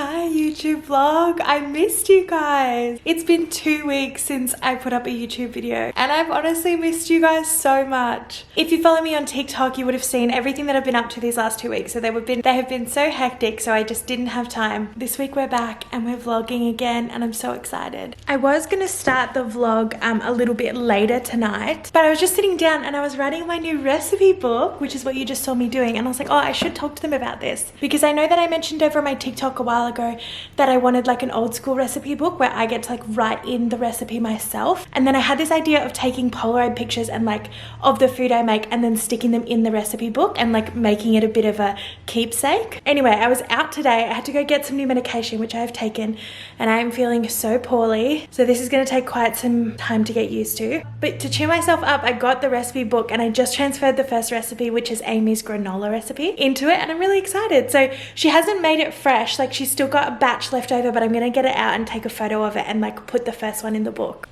Hi YouTube vlog, I missed you guys. It's been 2 weeks since I put up a YouTube video and I've honestly missed you guys so much. If you follow me on TikTok, you would have seen everything that I've been up to these last 2 weeks. So they have been so hectic, so I just didn't have time. This week we're back and we're vlogging again and I'm so excited. I was gonna start the vlog a little bit later tonight, but I was just sitting down and I was writing my new recipe book, which is what you just saw me doing, and I was like, oh, I should talk to them about this because I know that I mentioned over my TikTok a while ago that I wanted like an old school recipe book where I get to like write in the recipe myself. And then I had this idea of taking Polaroid pictures and like of the food I make and then sticking them in the recipe book and like making it a bit of a keepsake. Anyway, I was out today. I had to go get some new medication, which I have taken, and I am feeling so poorly. So this is going to take quite some time to get used to. But to cheer myself up, I got the recipe book and I just transferred the first recipe, which is Amy's granola recipe, into it, and I'm really excited. So she hasn't made it fresh, like she's still got a batch left over, but I'm gonna get it out and take a photo of it and like put the first one in the book.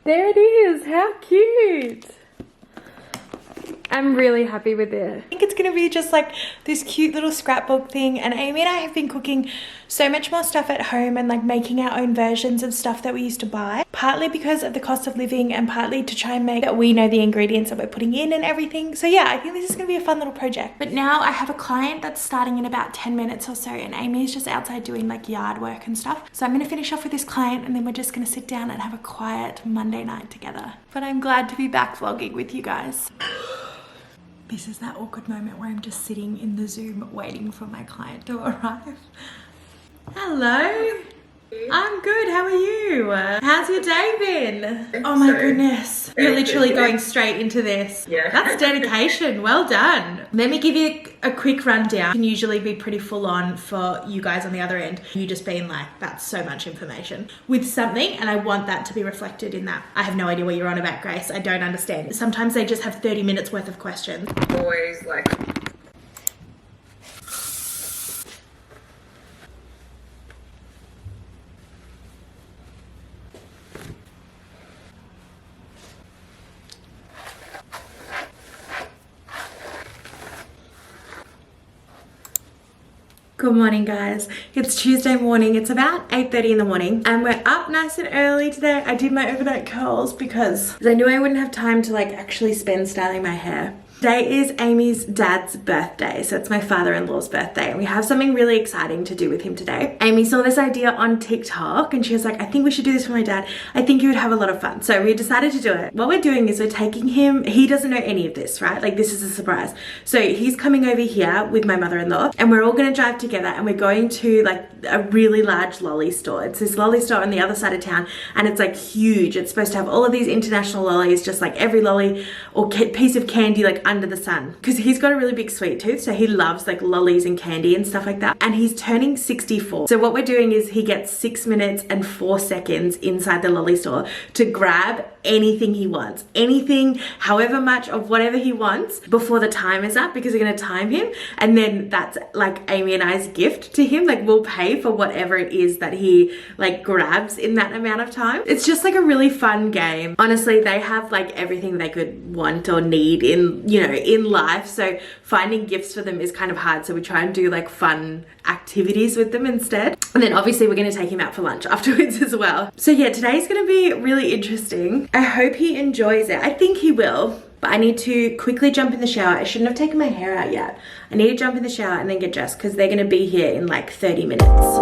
There it is, how cute. I'm really happy with it. I think it's gonna be just like this cute little scrapbook thing, and Amy and I have been cooking so much more stuff at home and like making our own versions of stuff that we used to buy, partly because of the cost of living and partly to try and make that we know the ingredients that we're putting in and everything. So yeah, I think this is gonna be a fun little project. But now I have a client that's starting in about 10 minutes or so, and Amy's just outside doing like yard work and stuff. So I'm gonna finish off with this client and then we're just gonna sit down and have a quiet Monday night together. But I'm glad to be back vlogging with you guys. This is that awkward moment where I'm just sitting in the Zoom waiting for my client to arrive. Hello. I'm good, how are you? How's your day been? Oh my goodness, you're literally going straight into this. Yeah. That's dedication, well done. Let me give you a quick rundown. It can usually be pretty full on for you guys on the other end. You just being like, that's so much information with something, and I want that to be reflected in that. I have no idea what you're on about, Grace. I don't understand. Sometimes they just have 30 minutes worth of questions. Always like... Good morning guys, it's Tuesday morning. It's about 8:30 in the morning and we're up nice and early today. I did my overnight curls because I knew I wouldn't have time to like actually spend styling my hair. Today is Amy's dad's birthday, so it's my father-in-law's birthday, and we have something really exciting to do with him today. Amy saw this idea on TikTok and she was like, I think we should do this for my dad. I think he would have a lot of fun. So we decided to do it. What we're doing is we're taking him, he doesn't know any of this, right? Like this is a surprise. So he's coming over here with my mother-in-law and we're all gonna drive together and we're going to like a really large lolly store. It's this lolly store on the other side of town and it's like huge. It's supposed to have all of these international lollies, just like every lolly or piece of candy like under the sun, because he's got a really big sweet tooth, so he loves like lollies and candy and stuff like that, and he's turning 64. So what we're doing is he gets 6 minutes and 4 seconds inside the lolly store to grab anything he wants, anything, however much of whatever he wants before the time is up, because we're going to time him, and then that's like Amy and I's gift to him. Like we'll pay for whatever it is that he like grabs in that amount of time. It's just like a really fun game. Honestly, they have like everything they could want or need in, you know, in life, so finding gifts for them is kind of hard, so we try and do like fun activities with them instead. And then obviously we're going to take him out for lunch afterwards as well. So yeah, today's going to be really interesting. I hope he enjoys it. I think he will, but I need to quickly jump in the shower. I shouldn't have taken my hair out yet. I need to jump in the shower and then get dressed because they're going to be here in like 30 minutes.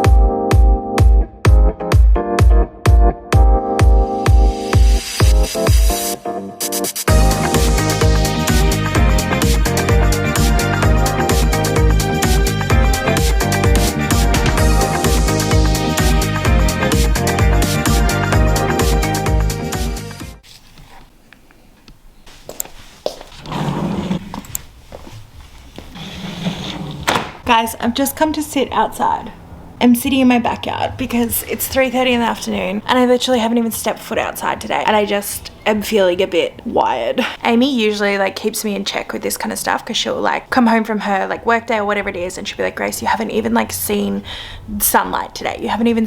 Guys, I've just come to sit outside I'm sitting in my backyard because it's 3:30 in the afternoon and I literally haven't even stepped foot outside today, and I just am feeling a bit wired. Amy usually like keeps me in check with this kind of stuff because she'll like come home from her like work day or whatever it is and she'll be like, Grace, you haven't even like seen sunlight today. You haven't even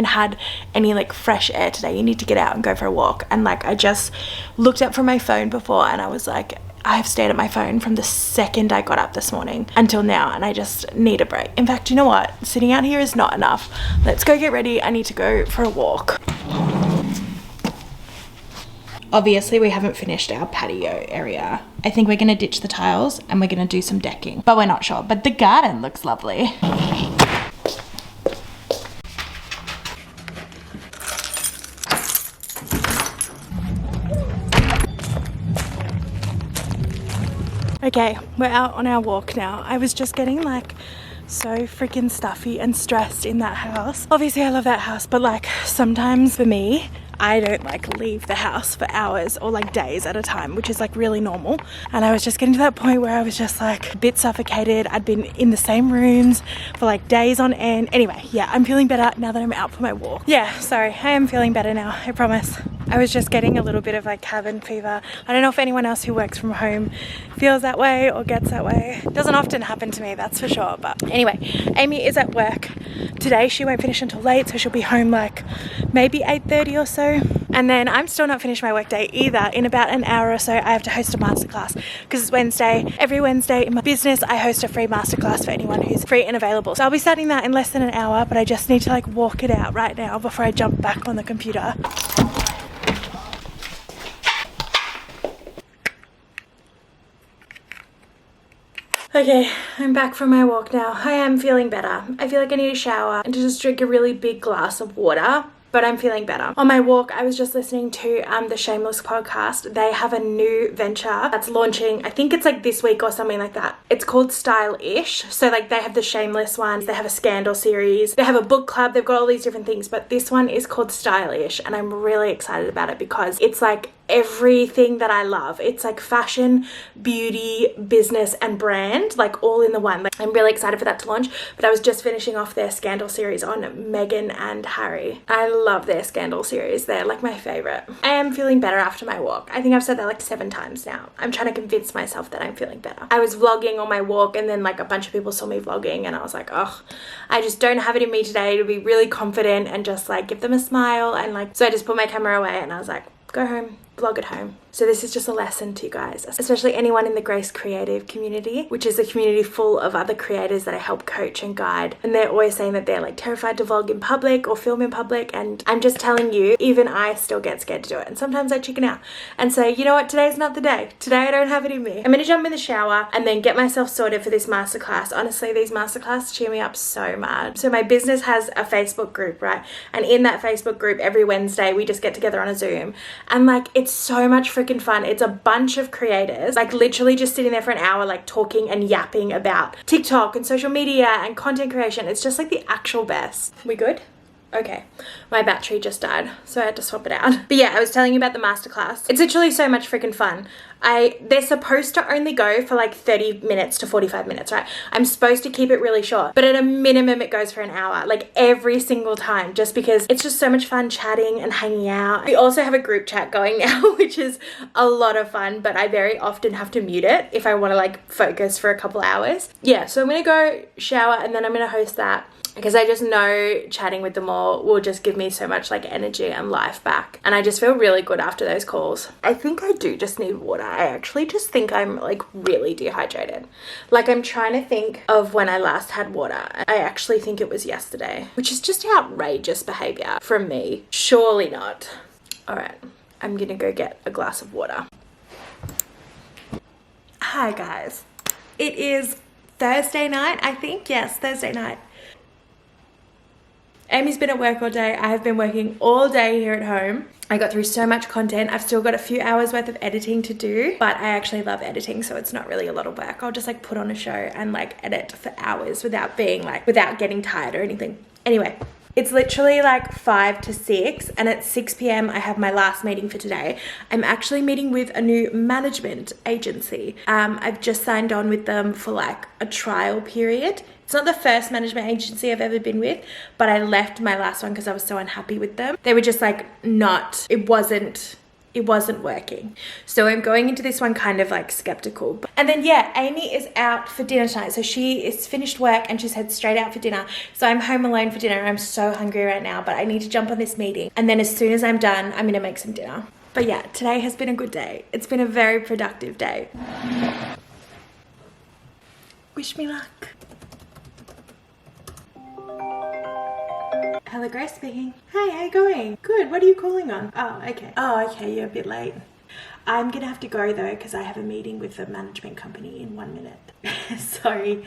had any like fresh air today. You need to get out and go for a walk. And like I just looked up from my phone before and I was like, I have stayed at my phone from the second I got up this morning until now, and I just need a break. In fact, you know what? Sitting out here is not enough. Let's go get ready. I need to go for a walk. Obviously, we haven't finished our patio area. I think we're gonna ditch the tiles and we're gonna do some decking, but we're not sure. But the garden looks lovely. Okay, we're out on our walk now. I was just getting like so freaking stuffy and stressed in that house. Obviously I love that house, but like sometimes for me, I don't like leave the house for hours or like days at a time, which is like really normal. And I was just getting to that point where I was just like a bit suffocated. I'd been in the same rooms for like days on end. Anyway, yeah, I'm feeling better now that I'm out for my walk. Yeah, sorry, I am feeling better now, I promise. I was just getting a little bit of like cabin fever. I don't know if anyone else who works from home feels that way or gets that way. It doesn't often happen to me, that's for sure. But anyway, Amy is at work today. She won't finish until late, so she'll be home like maybe 8:30 or so. And then I'm still not finished my work day either. In about an hour or so, I have to host a masterclass because it's Wednesday. Every Wednesday in my business, I host a free masterclass for anyone who's free and available. So I'll be starting that in less than an hour, but I just need to like walk it out right now before I jump back on the computer. Okay, I'm back from my walk now. I am feeling better. I feel like I need a shower and to just drink a really big glass of water, but I'm feeling better. On my walk, I was just listening to the Shameless podcast. They have a new venture that's launching, I think it's like this week or something like that. It's called Style-ish. So like they have the Shameless ones, they have a Scandal series, they have a book club, they've got all these different things, but this one is called Style-ish and I'm really excited about it because it's like everything that I love. It's like fashion, beauty, business and brand, like all in the one. Like I'm really excited for that to launch. But I was just finishing off their Scandal series on Meghan and Harry. I love their Scandal series. They're like my favorite. I am feeling better after my walk. I think I've said that like 7 times now. I'm trying to convince myself that I'm feeling better. I was vlogging on my walk and then like a bunch of people saw me vlogging and I was like, oh, I just don't have it in me today to be really confident and just like give them a smile. And like, so I just put my camera away and I was like, go home, vlog at home. So this is just a lesson to you guys, especially anyone in the Grace Creative community, which is a community full of other creators that I help coach and guide. And they're always saying that they're like terrified to vlog in public or film in public. And I'm just telling you, even I still get scared to do it. And sometimes I chicken out and say, you know what, today's not the day. Today I don't have it in me. I'm gonna jump in the shower and then get myself sorted for this masterclass. Honestly, these masterclasses cheer me up so much. So my business has a Facebook group, right? And in that Facebook group, every Wednesday, we just get together on a Zoom. And like, it's so much freaking fun. It's a bunch of creators, like literally just sitting there for an hour, like talking and yapping about TikTok and social media and content creation. It's just like the actual best. We good? Okay, my battery just died, so I had to swap it out. But yeah, I was telling you about the masterclass. It's literally so much freaking fun. They're supposed to only go for like 30 minutes to 45 minutes, right? I'm supposed to keep it really short, but at a minimum it goes for an hour, like every single time, just because it's just so much fun chatting and hanging out. We also have a group chat going now, which is a lot of fun, but I very often have to mute it if I want to like focus for a couple hours. Yeah, so I'm gonna go shower and then I'm gonna host that, because I just know chatting with them all will just give me so much like energy and life back. And I just feel really good after those calls. I think I do just need water. I actually just think I'm like really dehydrated. Like I'm trying to think of when I last had water. I actually think it was yesterday, which is just outrageous behavior from me. Surely not. All right, I'm gonna go get a glass of water. Hi guys. It is Thursday night, I think. Yes, Thursday night. Amy's been at work all day. I have been working all day here at home. I got through so much content. I've still got a few hours worth of editing to do, but I actually love editing, so it's not really a lot of work. I'll just like put on a show and like edit for hours without getting tired or anything. Anyway, It's literally like 5 to 6, and at 6 p.m. I have my last meeting for today. I'm actually meeting with a new management agency. I've just signed on with them for like a trial period. It's not the first management agency I've ever been with, but I left my last one because I was so unhappy with them. They were just like it wasn't working. So I'm going into this one kind of like skeptical. And then yeah, Amy is out for dinner tonight. So she is finished work and she's headed straight out for dinner. So I'm home alone for dinner. I'm so hungry right now, but I need to jump on this meeting. And then as soon as I'm done, I'm gonna make some dinner. But yeah, today has been a good day. It's been a very productive day. Wish me luck. Hello, Grace speaking. Hey, how you going? Good, what are you calling on? Oh, okay. Oh, okay, you're a bit late. I'm gonna have to go though, because I have a meeting with the management company in 1 minute. Sorry.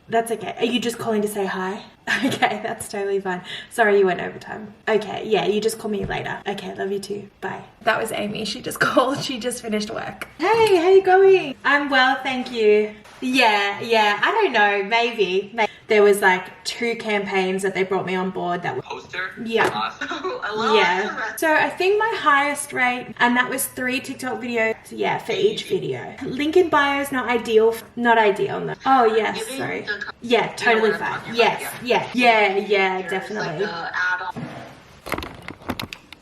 That's okay. Are you just calling to say hi? Okay, that's totally fine. Sorry you went overtime. Okay, yeah, you just call me later. Okay, love you too. Bye. That was Amy. She just called. She just finished work. Hey, how you going? I'm well, thank you. Yeah, I don't know, maybe. There was like 2 campaigns that they brought me on board that were poster. Yeah. Awesome. I Yeah. So I think my highest rate, and that was 3 TikTok videos, yeah, for each video. Link in bio is not ideal. Not ideal, no. Oh yes, sorry. Yeah, totally fine. Yes, yeah, definitely.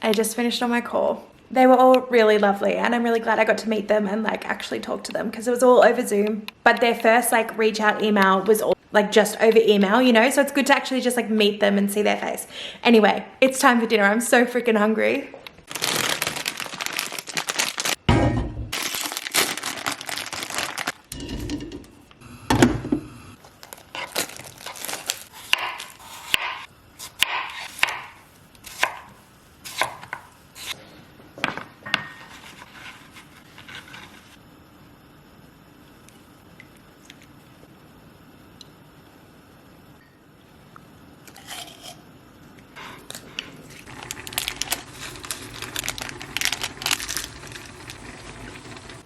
I just finished on my call. They were all really lovely, and I'm really glad I got to meet them and like actually talk to them, because it was all over Zoom. But their first like reach out email was all like just over email, you know, so it's good to actually just like meet them and see their face. Anyway, it's time for dinner. I'm so freaking hungry.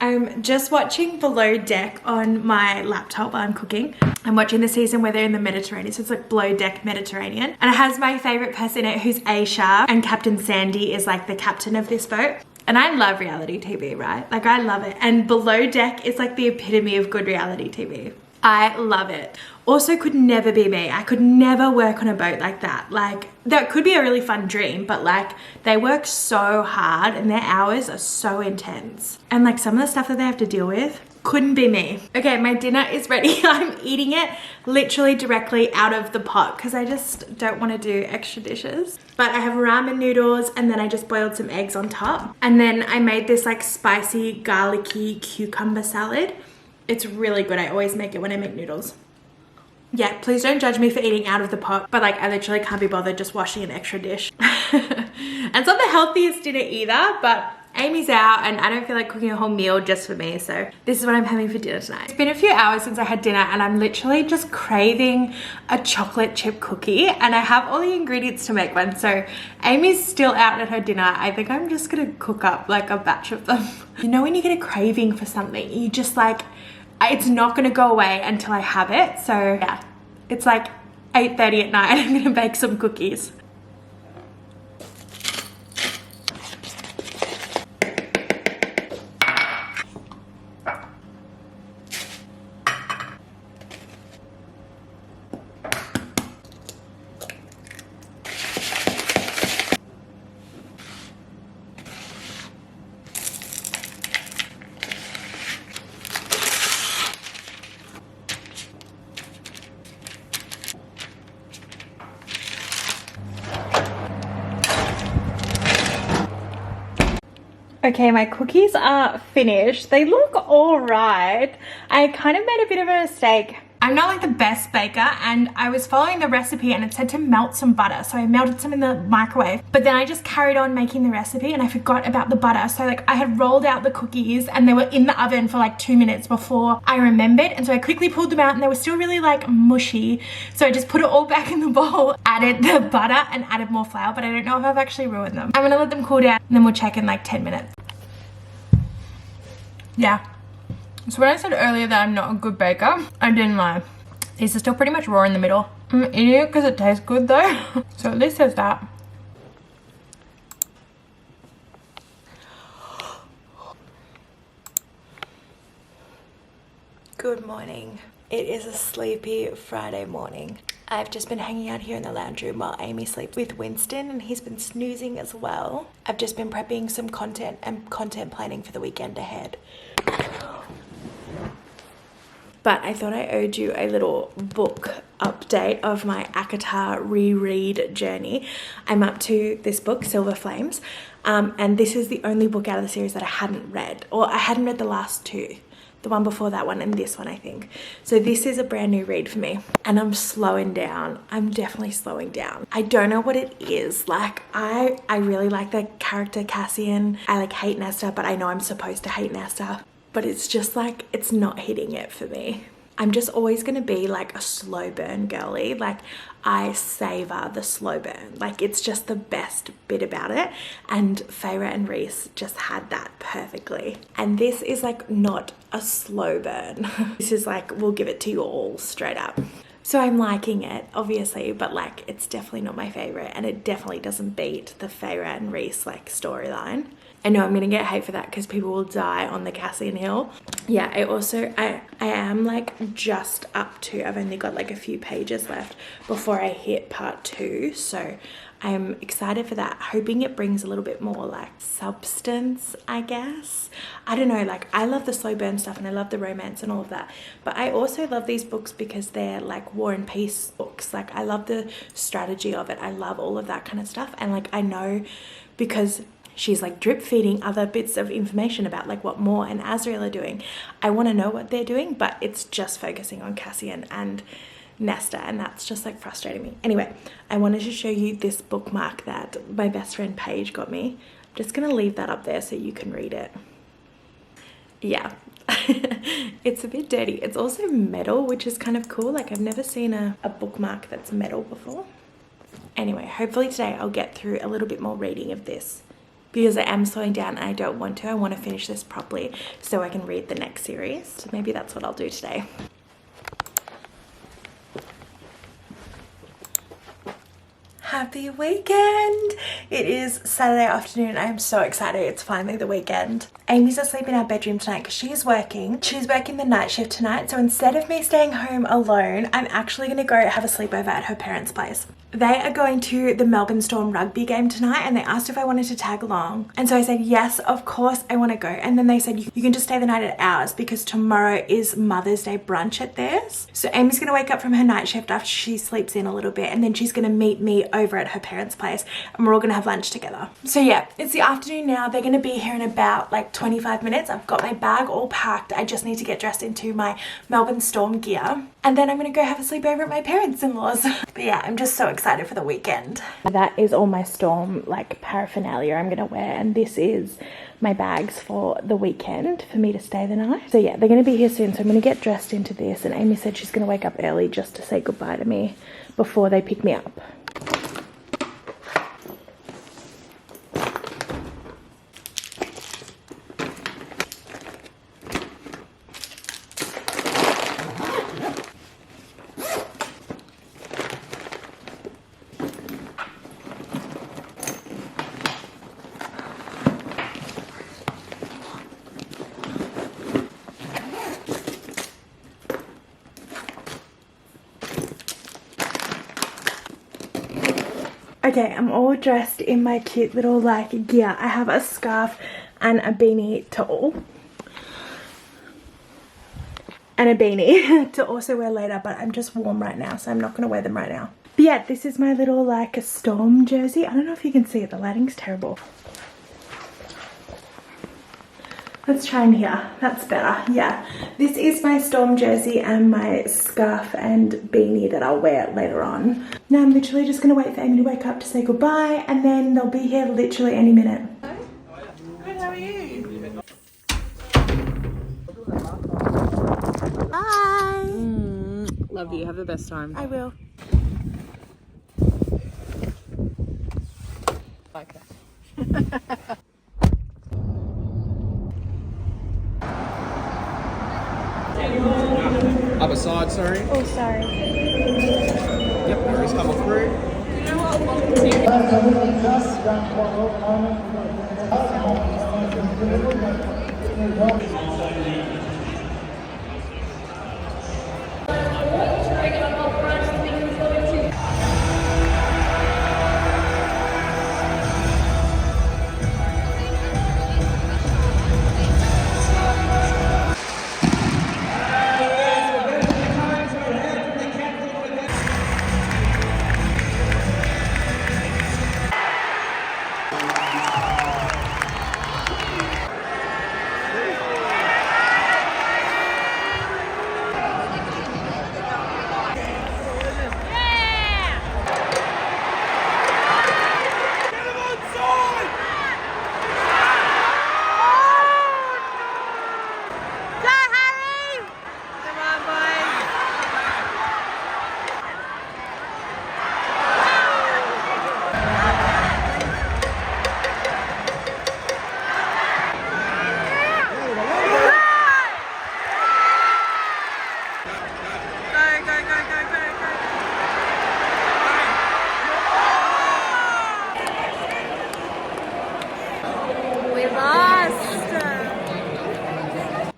I'm just watching Below Deck on my laptop while I'm cooking. I'm watching the season where they're in the Mediterranean, so it's like Below Deck Mediterranean. And it has my favorite person in it, who's Aisha, and Captain Sandy is like the captain of this boat. And I love reality TV, right? Like I love it. And Below Deck is like the epitome of good reality TV. I love it. Also could never be me. I could never work on a boat like that. Like that could be a really fun dream, but like they work so hard and their hours are so intense. And like some of the stuff that they have to deal with couldn't be me. Okay, my dinner is ready. I'm eating it literally directly out of the pot because I just don't want to do extra dishes. But I have ramen noodles, and then I just boiled some eggs on top. And then I made this like spicy garlicky cucumber salad. It's really good. I always make it when I make noodles. Yeah, please don't judge me for eating out of the pot, but like I literally can't be bothered just washing an extra dish. And it's not the healthiest dinner either, but Amy's out and I don't feel like cooking a whole meal just for me, so this is what I'm having for dinner tonight. It's been a few hours since I had dinner and I'm literally just craving a chocolate chip cookie, and I have all the ingredients to make one. So Amy's still out at her dinner. I think I'm just gonna cook up like a batch of them. You know when you get a craving for something, you just like, it's not gonna go away until I have it. So yeah, it's like 8:30 at night. I'm gonna bake some cookies. Okay, my cookies are finished. They look all right. I kind of made a bit of a mistake. I'm not like the best baker, and I was following the recipe and it said to melt some butter. So I melted some in the microwave, but then I just carried on making the recipe and I forgot about the butter. So like I had rolled out the cookies and they were in the oven for like 2 minutes before I remembered. And so I quickly pulled them out and they were still really like mushy. So I just put it all back in the bowl, added the butter and added more flour, but I don't know if I've actually ruined them. I'm gonna let them cool down and then we'll check in like 10 minutes. Yeah. So when I said earlier that I'm not a good baker, I didn't lie. These are still pretty much raw in the middle. I'm an idiot because it tastes good though. So at least there's that. Good morning. It is a sleepy Friday morning. I've just been hanging out here in the lounge room while Amy sleeps with Winston, and he's been snoozing as well. I've just been prepping some content and content planning for the weekend ahead. But I thought I owed you a little book update of my Acotar reread journey. I'm up to this book, Silver Flames, and this is the only book out of the series that I hadn't read, or I hadn't read the last two. The one before that one and this one, I think. So this is a brand new read for me, and I'm slowing down. I'm definitely slowing down. I don't know what it is. Like, I really like the character Cassian. I like hate Nesta, but I know I'm supposed to hate Nesta. But it's just like, it's not hitting it for me. I'm just always gonna be like a slow burn girly. Like, I savor the slow burn. Like, it's just the best bit about it. And Feyre and Reese just had that perfectly. And this is like not a slow burn. This is like, we'll give it to you all straight up. So I'm liking it, obviously, but like, it's definitely not my favorite, and it definitely doesn't beat the Feyre and Reese like storyline. I know I'm gonna get hate for that because people will die on the Cassian Hill. Yeah, I am like just up to, I've only got like a few pages left before I hit part 2. So I'm excited for that, hoping it brings a little bit more like substance, I guess. I don't know, like, I love the slow burn stuff and I love the romance and all of that. But I also love these books because they're like war and peace books. Like, I love the strategy of it. I love all of that kind of stuff. And like, I know because she's like drip feeding other bits of information about like what Mor and Azriel are doing. I want to know what they're doing, but it's just focusing on Cassian and Nesta, and that's just like frustrating me. Anyway, I wanted to show you this bookmark that my best friend Paige got me. I'm just gonna leave that up there so you can read it. Yeah. It's a bit dirty. It's also metal, which is kind of cool. Like, I've never seen a bookmark that's metal before. Anyway, hopefully today I'll get through a little bit more reading of this, because I am slowing down and I don't want to. I want to finish this properly so I can read the next series. So maybe that's what I'll do today. Happy weekend! It is Saturday afternoon. I'm so excited. It's finally the weekend. Amy's asleep in our bedroom tonight because she's working. She's working the night shift tonight. So instead of me staying home alone, I'm actually going to go have a sleepover at her parents' place. They are going to the Melbourne Storm rugby game tonight, and they asked if I wanted to tag along. And so I said, yes, of course I want to go. And then they said, you can just stay the night at ours because tomorrow is Mother's Day brunch at theirs. So Amy's going to wake up from her night shift after she sleeps in a little bit, and then she's going to meet me over at her parents' place, and we're all going to have lunch together. So yeah, it's the afternoon now. They're going to be here in about like 25 minutes. I've got my bag all packed. I just need to get dressed into my Melbourne Storm gear, and then I'm going to go have a sleepover at my parents-in-law's. But yeah, I'm just so excited for the weekend. That is all my Storm like paraphernalia I'm gonna wear, and this is my bags for the weekend for me to stay the night. So yeah, they're gonna be here soon, so I'm gonna get dressed into this, and Amy said she's gonna wake up early just to say goodbye to me before they pick me up. Okay, I'm all dressed in my cute little like gear. I have a scarf and a beanie to also wear later, but I'm just warm right now, so I'm not going to wear them right now. But yeah, this is my little like a Storm jersey. I don't know if you can see it, the lighting's terrible. Let's try in here. That's better. Yeah, this is my Storm jersey and my scarf and beanie that I'll wear later on. Now I'm literally just going to wait for Amy to wake up to say goodbye, and then they'll be here literally any minute. Good, how are you? Bye! Love you. Have the best time. I will. Okay. Other side, sorry. Oh, sorry. just come through.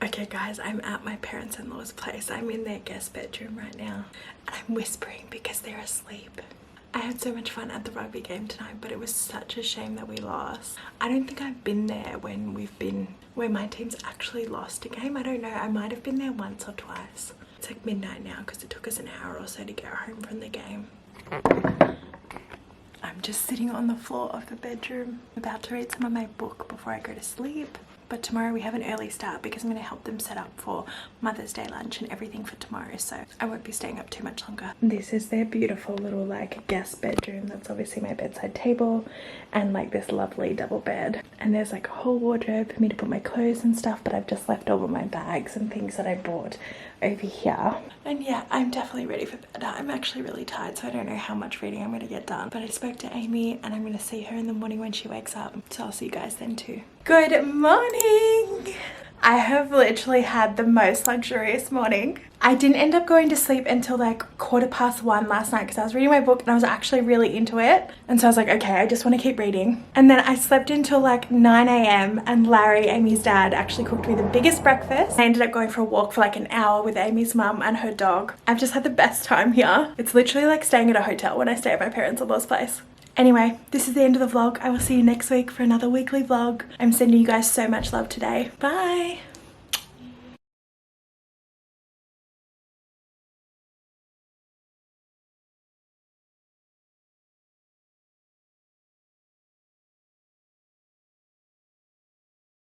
Okay guys, I'm at my parents-in-law's place. I'm in their guest bedroom right now and I'm whispering because they're asleep. I had so much fun at the rugby game tonight, but it was such a shame that we lost. I don't think I've been there when where my team's actually lost a game. I don't know, I might have been there once or twice. It's like midnight now because it took us an hour or so to get home from the game. I'm just sitting on the floor of the bedroom, about to read some of my book before I go to sleep. But tomorrow we have an early start because I'm going to help them set up for Mother's Day lunch and everything for tomorrow, so I won't be staying up too much longer. This is their beautiful little like guest bedroom. That's obviously my bedside table and like this lovely double bed. And there's like a whole wardrobe for me to put my clothes and stuff, but I've just left all of my bags and things that I bought over here. And yeah, I'm definitely ready for bed. I'm actually really tired, so I don't know how much reading I'm going to get done. But I spoke to Amy and I'm going to see her in the morning when she wakes up. So I'll see you guys then too. Good morning! I have literally had the most luxurious morning. I didn't end up going to sleep until like 1:15 last night because I was reading my book and I was actually really into it. And so I was like, okay, I just want to keep reading. And then I slept until like 9 AM and Larry, Amy's dad, actually cooked me the biggest breakfast. I ended up going for a walk for like an hour with Amy's mum and her dog. I've just had the best time here. It's literally like staying at a hotel when I stay at my parents-in-law's place. Anyway, this is the end of the vlog. I will see you next week for another weekly vlog. I'm sending you guys so much love today. Bye!